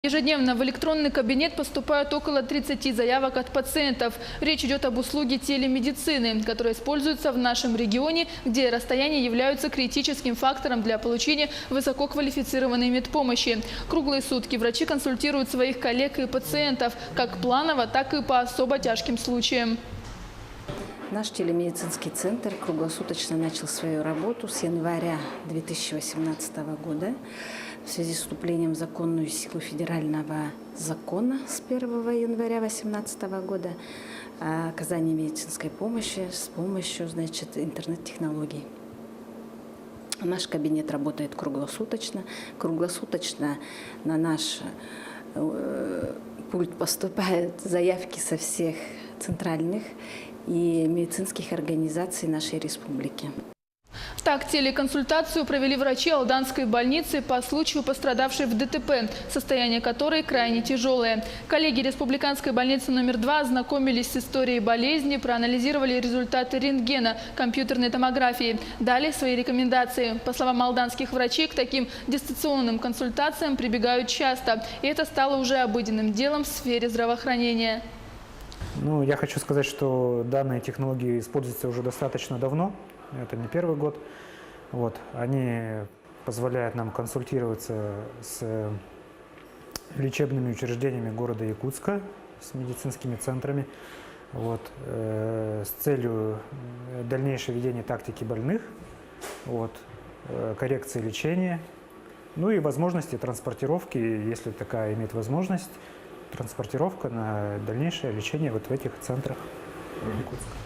Ежедневно в электронный кабинет поступают около 30 заявок от пациентов. Речь идет об услуге телемедицины, которая используется в нашем регионе, где расстояния являются критическим фактором для получения высококвалифицированной медпомощи. Круглые сутки врачи консультируют своих коллег и пациентов, как планово, так и по особо тяжким случаям. Наш телемедицинский центр круглосуточно начал свою работу с января 2018 года в связи с вступлением в законную силу федерального закона с 1 января 2018 года о оказании медицинской помощи с помощью, интернет-технологий. Наш кабинет работает круглосуточно. Круглосуточно на наш пульт поступают заявки со всех центральных и медицинских организаций нашей республики. Так, телеконсультацию провели врачи Алданской больницы по случаю пострадавшей в ДТП, состояние которой крайне тяжелое. Коллеги Республиканской больницы номер 2 ознакомились с историей болезни, проанализировали результаты рентгена, компьютерной томографии, дали свои рекомендации. По словам алданских врачей, к таким дистанционным консультациям прибегают часто, и это стало уже обыденным делом в сфере здравоохранения. Я хочу сказать, что данные технологии используются уже достаточно давно. Это не первый год. Они позволяют нам консультироваться с лечебными учреждениями города Якутска, с медицинскими центрами, с целью дальнейшего ведения тактики больных, коррекции лечения, и возможности транспортировки, если такая имеет возможность, транспортировка на дальнейшее лечение в этих центрах Якутска.